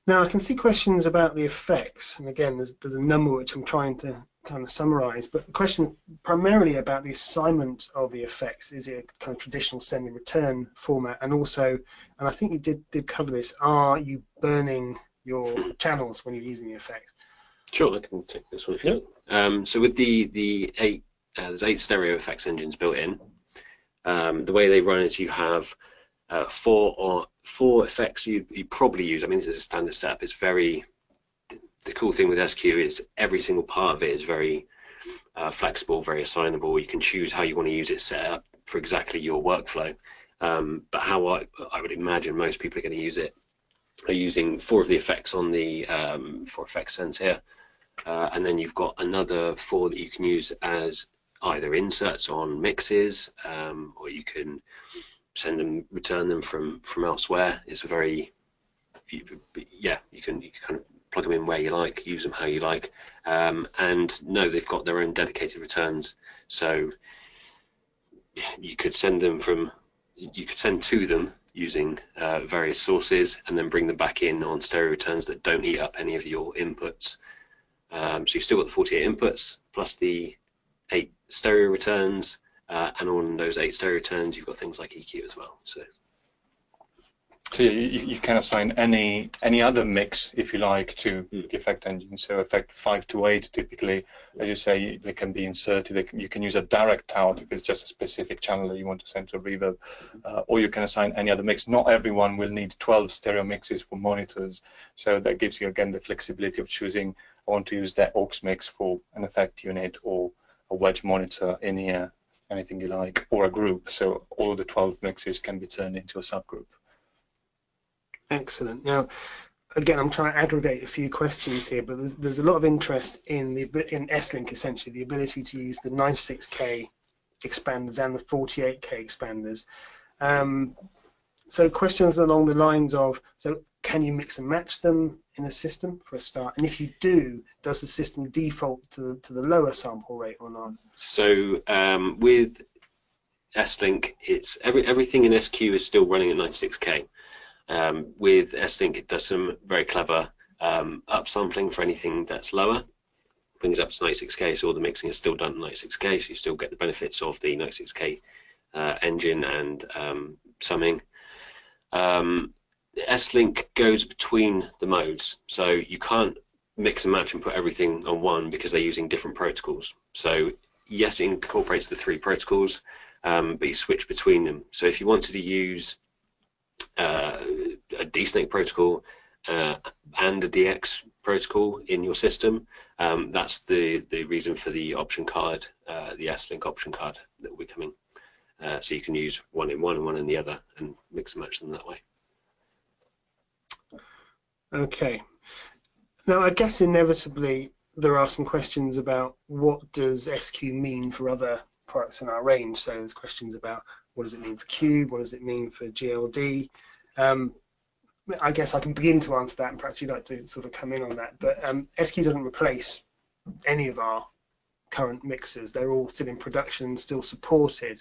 Now I can see questions about the effects, and again, there's a number which I'm trying to kind of summarize, but the question primarily about the assignment of the effects. Is it a kind of traditional send and return format? And also, and I think you did cover this, are you burning your channels when you're using the effects? Sure, I can take this one if you like. So with the there's 8 stereo effects engines built in. The way they run is you have 4 effects you probably use. I mean, this is a standard setup. It's very, the cool thing with SQ is every single part of it is very flexible, very assignable. You can choose how you want to use it, set up for exactly your workflow. But how I would imagine most people are going to use it are using 4 of the effects on the 4 effects sends here, and then you've got another 4 that you can use as either inserts on mixes, or you can send them, return them from elsewhere. It's a very, you can kind of plug them in where you like, use them how you like, and no, they've got their own dedicated returns. So you could send them to them using various sources, and then bring them back in on stereo returns that don't eat up any of your inputs. So you've still got the 48 inputs plus the 8 stereo returns, and on those 8 stereo returns, you've got things like EQ as well. So yeah, you can assign any other mix, if you like, to the effect engine. So effect 5 to 8, typically, as you say, they can be inserted. You can use a direct out if it's just a specific channel that you want to send to a reverb, or you can assign any other mix. Not everyone will need 12 stereo mixes for monitors, so that gives you again the flexibility of choosing. I want to use that aux mix for an effect unit, or a wedge monitor in here, anything you like, or a group. So all of the 12 mixes can be turned into a subgroup. Excellent. Now, again, I'm trying to aggregate a few questions here, but there's a lot of interest in S-Link, essentially, the ability to use the 96K expanders and the 48K expanders. So questions along the lines of, so can you mix and match them in a system for a start? And if you do, does the system default to the lower sample rate or not? So with S-Link, it's everything in SQ is still running at 96K. With S-Link, it does some very clever upsampling for anything that's lower, brings up to 96K, so all the mixing is still done at 96K, so you still get the benefits of the 96K engine and summing. S-Link goes between the modes, so you can't mix and match and put everything on one because they're using different protocols. So yes, it incorporates the 3 protocols, but you switch between them. So if you wanted to use a D-Snake protocol and a DX protocol in your system, that's the reason for the option card, the S-Link option card that will be coming. So you can use one in one and one in the other and mix and match them that way. Okay. Now, I guess inevitably there are some questions about what does SQ mean for other products in our range. So there's questions about what does it mean for Cube, what does it mean for GLD. I guess I can begin to answer that, and perhaps you'd like to sort of come in on that. But SQ doesn't replace any of our current mixers. They're all still in production, still supported.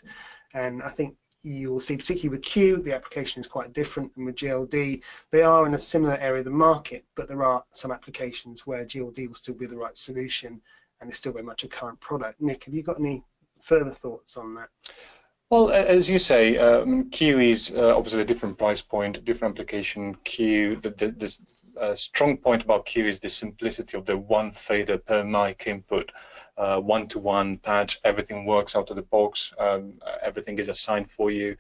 And I think you'll see, particularly with Q, the application is quite different, and with GLD, they are in a similar area of the market, but there are some applications where GLD will still be the right solution, and it's still very much a current product. Nick, have you got any further thoughts on that? Well, as you say, Q is obviously a different price point, different application. Q, the strong point about Q is the simplicity of the one fader per mic input, one-to-one patch, everything works out of the box, everything is assigned for you.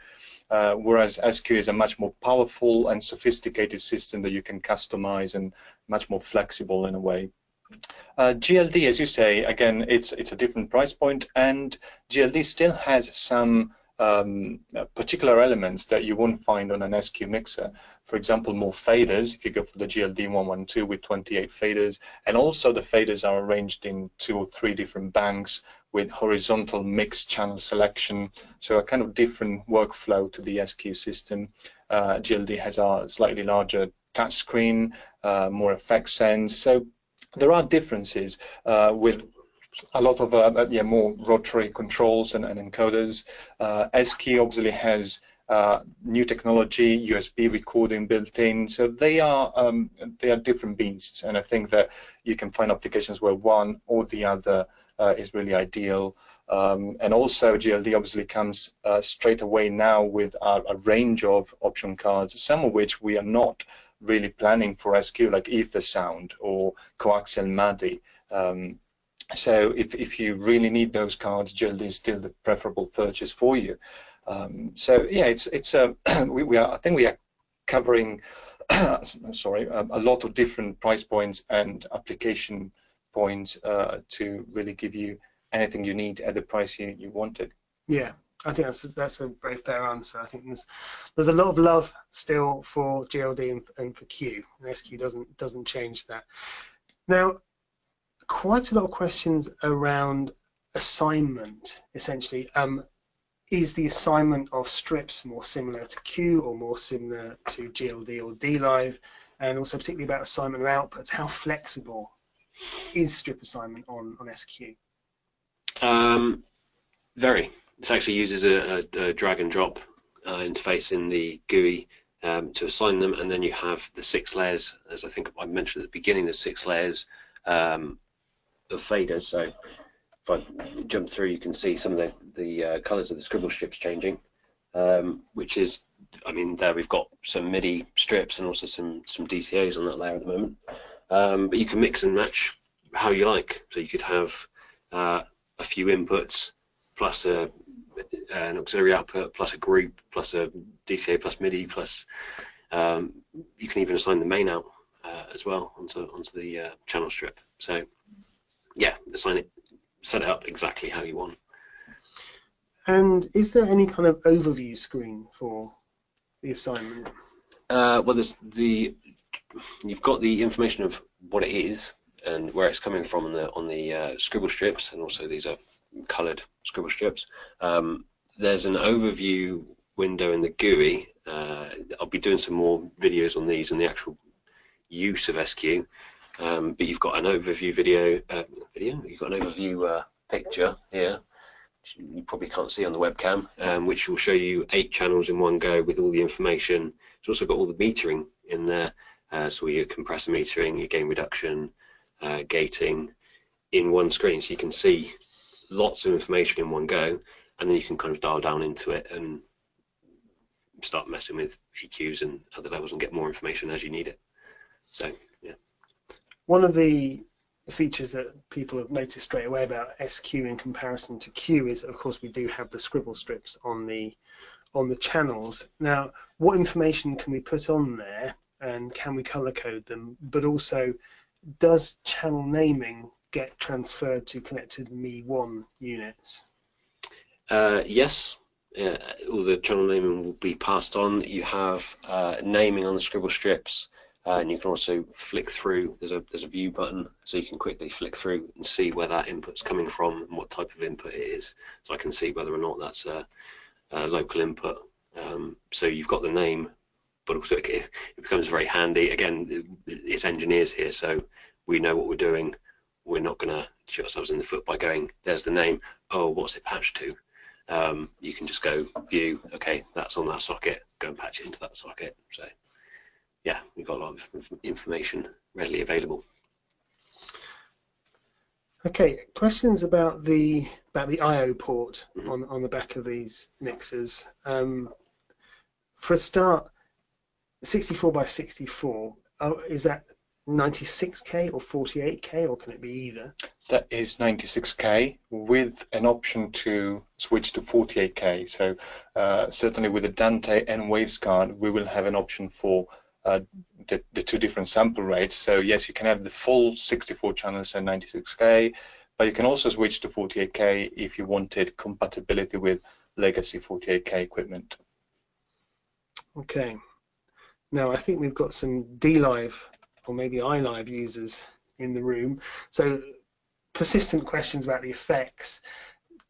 Whereas SQ is a much more powerful and sophisticated system that you can customize and much more flexible in a way. GLD, as you say, again, it's a different price point, and GLD still has some particular elements that you won't find on an SQ mixer. For example, more faders, if you go for the GLD 112 with 28 faders, and also the faders are arranged in 2 or 3 different banks with horizontal mix channel selection, so a kind of different workflow to the SQ system. GLD has a slightly larger touchscreen, more effect sense, so there are differences with a lot of more rotary controls and encoders. SQ obviously has new technology, USB recording built in, so they are different beasts, and I think that you can find applications where one or the other is really ideal. And also GLD obviously comes straight away now with a range of option cards, some of which we are not really planning for SQ, like ether sound or coaxial MADI. So if you really need those cards, GLD is still the preferable purchase for you. So yeah, it's I think we are covering sorry, a lot of different price points and application points to really give you anything you need at the price you wanted. Yeah, I think that's a very fair answer. I think there's a lot of love still for GLD and for Q, and SQ doesn't change that. Now, quite a lot of questions around assignment, essentially. Is the assignment of strips more similar to Q or more similar to GLD or D-Live? And also particularly about assignment of outputs, how flexible is strip assignment on SQ? Very. This actually uses a drag and drop interface in the GUI to assign them, and then you have the 6 layers, as I think I mentioned at the beginning, the 6 layers of faders. So if I jump through, you can see some of the colors of the Scribble strips changing, which is, I mean, there we've got some MIDI strips and also some DCAs on that layer at the moment. But you can mix and match how you like. So you could have a few inputs plus an auxiliary output plus a group plus a DCA plus MIDI plus you can even assign the main out as well onto the channel strip. So yeah, assign it, set it up exactly how you want. And is there any kind of overview screen for the assignment? Well, you've got the information of what it is and where it's coming from on the Scribble strips, and also these are coloured Scribble strips. There's an overview window in the GUI. I'll be doing some more videos on these and the actual use of SQ. But you've got an overview you've got an overview picture here, which you probably can't see on the webcam, which will show you 8 channels in one go with all the information It's also got all the metering in there, so your compressor metering, your gain reduction, gating in one screen, so you can see lots of information in one go, and then you can kind of dial down into it and start messing with EQs and other levels and get more information as you need it. So yeah. One of the features that people have noticed straight away about SQ in comparison to Q is, of course, we do have the scribble strips on the channels. Now, what information can we put on there, and can we color code them? But also, does channel naming get transferred to connected Me1 units? Yes, all the channel naming will be passed on. You have naming on the scribble strips, and you can also flick through. There's a view button, so you can quickly flick through and see where that input's coming from and what type of input it is. So I can see whether or not that's a local input. So you've got the name, but also it becomes very handy. Again, it's engineers here, so we know what we're doing. We're not going to shoot ourselves in the foot by going, there's the name, oh, what's it patched to? You can just go view, okay, that's on that socket, go and patch it into that socket. So yeah, we've got a lot of information readily available. Okay, questions about the I/O port on the back of these mixers. For a start, 64 by 64, is that 96K or 48K, or can it be either? That is 96K with an option to switch to 48K. So certainly with the Dante and Wavescard, we will have an option for the two different sample rates. So yes, you can have the full 64 channels and 96K, but you can also switch to 48K if you wanted compatibility with legacy 48K equipment. Okay. Now I think we've got some DLive or maybe iLive users in the room. So persistent questions about the effects.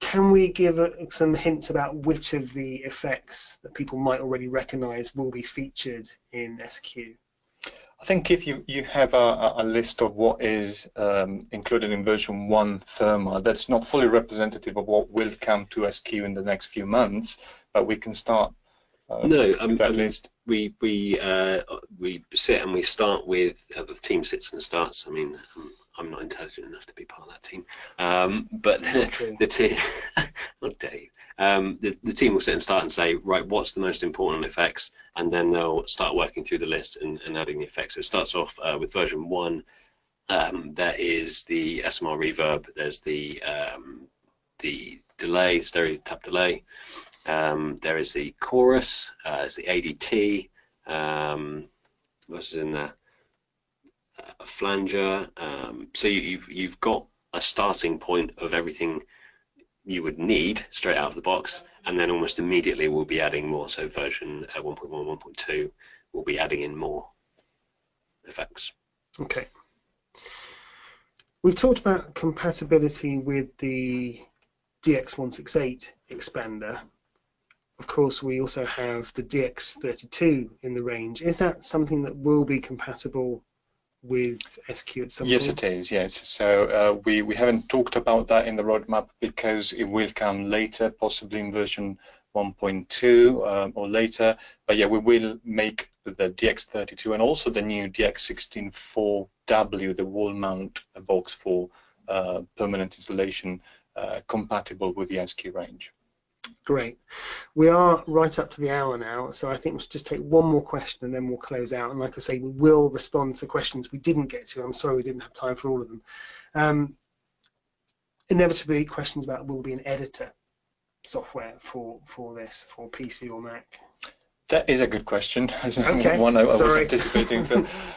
Can we give some hints about which of the effects that people might already recognize will be featured in SQ? I think if you have a list of what is included in version 1 Therma, that's not fully representative of what will come to SQ in the next few months, but we can start with that list. We sit and we start with, the team sits and starts. I mean, I'm not intelligent enough to be part of that team, but the team, not Dave. The team will sit and start and say, right, what's the most important effects, and then they'll start working through the list and adding the effects. So it starts off with version 1. There is the SMR reverb. There's the delay, stereo tap delay. There is the chorus. There's the ADT. What's in there? A flanger. So you've got a starting point of everything you would need straight out of the box, and then almost immediately we'll be adding more. So version 1.1, 1.2 will be adding in more effects. Okay. We've talked about compatibility with the DX168 expander. Of course, we also have the DX32 in the range. Is that something that will be compatible with SQ at some point? Yes, it is, yes. So we haven't talked about that in the roadmap because it will come later, possibly in version 1.2 or later. But yeah, we will make the DX32 and also the new DX164W, the wall mount box for permanent installation, compatible with the SQ range. Great. We are right up to the hour now, so I think we'll just take one more question and then we'll close out. And like I say, we will respond to questions we didn't get to. I'm sorry we didn't have time for all of them. Inevitably, questions about will there be an editor software for this, for PC or Mac? That is a good question. Okay. One I was anticipating.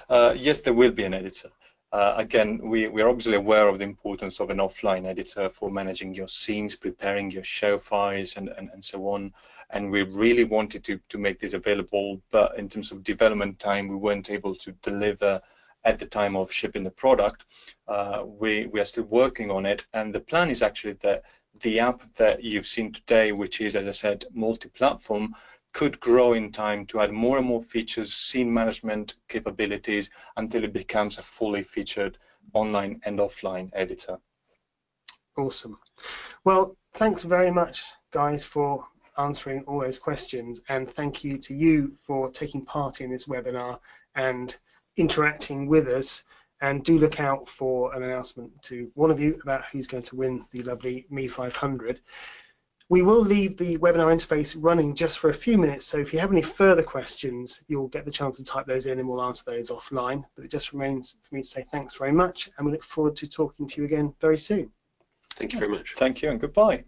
Yes, there will be an editor. Again, we're obviously aware of the importance of an offline editor for managing your scenes, preparing your show files, and so on. And we really wanted to make this available, but in terms of development time, we weren't able to deliver at the time of shipping the product. We are still working on it, and the plan is actually that the app that you've seen today, which is, as I said, multi-platform, could grow in time to add more and more features, scene management capabilities, until it becomes a fully featured online and offline editor. Awesome. Well, thanks very much, guys, for answering all those questions, and thank you to you for taking part in this webinar and interacting with us. And do look out for an announcement to one of you about who's going to win the lovely Me 500. We will leave the webinar interface running just for a few minutes, so if you have any further questions, you'll get the chance to type those in and we'll answer those offline. But it just remains for me to say thanks very much, and we look forward to talking to you again very soon. Thank you very much. Thank you and goodbye.